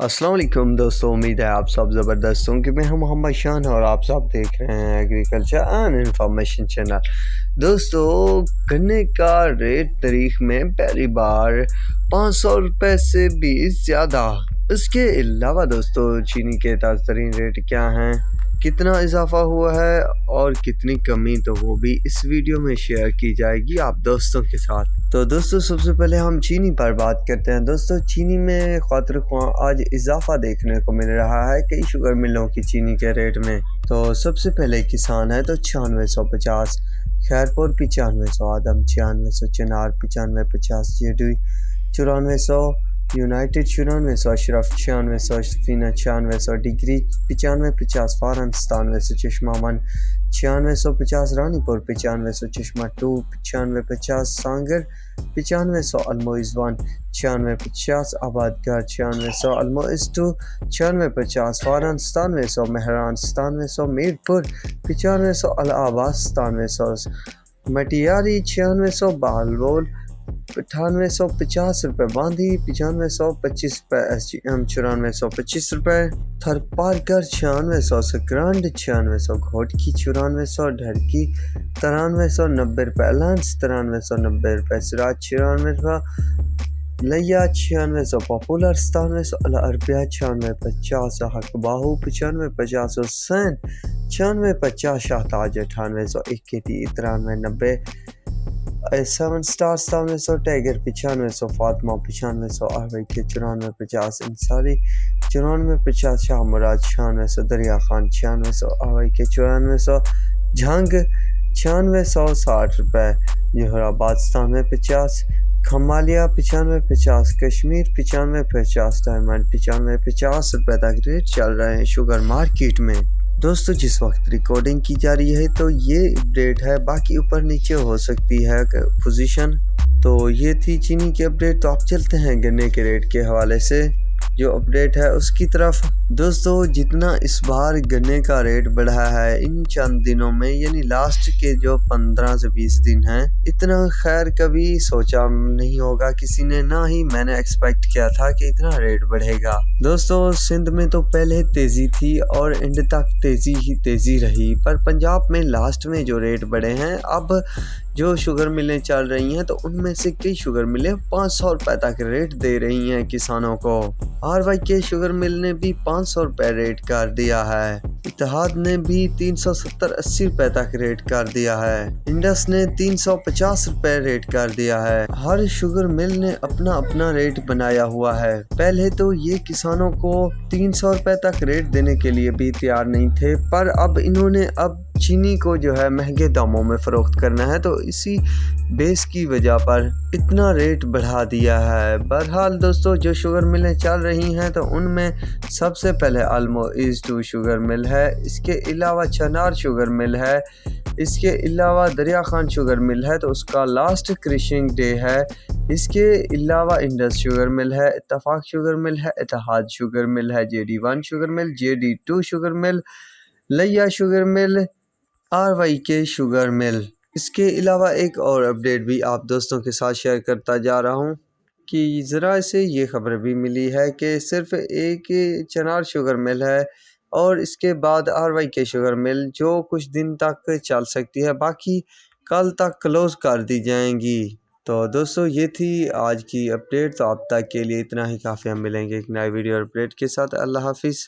अस्सलाम वालेकुम दोस्तों, उम्मीद है आप सब ज़बरदस्त होंगे। मैं हूं मोहम्मद शान और आप सब देख रहे हैं एग्रीकल्चर एंड इंफॉर्मेशन चैनल। दोस्तों, गन्ने का रेट तारीख में पहली बार 500 रुपये से भी ज़्यादा। इसके अलावा दोस्तों, चीनी के ताज़ा तरीन रेट क्या हैं, कितना इजाफा हुआ है और कितनी कमी, तो वो भी इस वीडियो में शेयर की जाएगी आप दोस्तों के साथ। तो दोस्तों, सबसे पहले हम चीनी पर बात करते हैं। दोस्तों, चीनी में खातिर ख्वाह आज इजाफा देखने को मिल रहा है कई शुगर मिलों की चीनी के रेट में। तो सबसे पहले किसान है तो 9650, खैरपुर 9500, आदम 9600, चिनार 9550, JD 9400, United 9400, Ashraf 9600, Safina 9600, degree 9550, Faran 9700, चश्मा 1 9650, रानीपुर 9500, चश्मा 2 9550, सांगर 9500, अलमोइज़ 1 9650, आबादगार 9600, अलमोइज़ 2 9650, फारन 9700, महरान 9700, मीरपुर 9500, अलाहाबाद 9700, मटियारी 9600, बालवोल 9850 रुपये, बांदी 9525 रुपये, SGM 9425 रुपये, थरपारकर 9600, सकरांड 9600, घोटकी 9400, ढरकी 9390 रुपये, लांस 9390 रुपये, सिराज 96 रुपये, लिया 9600, पॉपुलर 9700, अरबिया 9650, हकबाहू 9550, Hussain 9650, Shahtaj 9800, AKT 9390, 7 Star 9700, Tiger 9500, Fatima 9500, RYK 9450, Ansari 9450, Shah Murad 9600, Darya Khan 9600, RYK 9400, Jhang 9660 रुपये, जोहराबाद 9750, खमालिया 9550, कश्मीर 9550, डायमंड 9550 रुपये तक रेट चल रहे हैं शुगर मार्केट में। दोस्तों, जिस वक्त रिकॉर्डिंग की जा रही है तो ये अपडेट है, बाकी ऊपर नीचे हो सकती है पोजीशन। तो ये थी चीनी की अपडेट। तो आप चलते हैं गन्ने के रेट के हवाले से जो अपडेट है उसकी तरफ। दोस्तों, जितना इस बार गन्ने का रेट बढ़ा है इन चंद दिनों में, यानी लास्ट के जो 15 से 20 दिन हैं, इतना खैर कभी सोचा नहीं होगा किसी ने, ना ही मैंने एक्सपेक्ट किया था कि इतना रेट बढ़ेगा। दोस्तों, सिंध में तो पहले तेज़ी थी और एंड तक तेज़ी ही तेज़ी रही, पर पंजाब में लास्ट में जो रेट बढ़े हैं, अब जो शुगर मिलें चल रही हैं तो उनमें से कई शुगर मिलें 500 रुपये तक रेट दे रही हैं किसानों को। RYK शुगर मिल ने भी 500 रुपये रेट कर दिया है, इत्तेहाद ने भी 370-80 रुपये तक रेट कर दिया है, इंडस ने 350 रुपये रेट कर दिया है। हर शुगर मिल ने अपना अपना रेट बनाया हुआ है। पहले तो ये किसानों को 300 रुपये तक रेट देने के लिए भी तैयार नहीं थे, पर अब इन्होंने चीनी को जो है महंगे दामों में फ़रोख्त करना है, तो इसी बेस की वजह पर इतना रेट बढ़ा दिया है। बहरहाल दोस्तों, जो शुगर मिलें चल रही हैं तो उनमें सबसे पहले अलमोइज़ 2 शुगर मिल है, इसके अलावा चनार शुगर मिल है, इसके अलावा दरिया खान शुगर मिल है तो उसका लास्ट क्रिशिंग डे है, इसके अलावा इंडस शुगर मिल है, इत्तफाक शुगर मिल है, इत्तेहाद शुगर मिल है, JD1 sugar mill, JD2 sugar mill, लिया sugar mill, RYK sugar mill. इसके अलावा एक और अपडेट भी आप दोस्तों के साथ शेयर करता जा रहा हूँ कि ज़रा से ये खबर भी मिली है कि सिर्फ एक चनार शुगर मिल है और इसके बाद RYK शुगर मिल जो कुछ दिन तक चल सकती है, बाकी कल तक क्लोज़ कर दी जाएंगी। तो दोस्तों, ये थी आज की अपडेट। तो अब तक के लिए इतना ही काफ़ी। हम मिलेंगे एक नए वीडियो अपडेट के साथ। अल्लाह हाफिज़।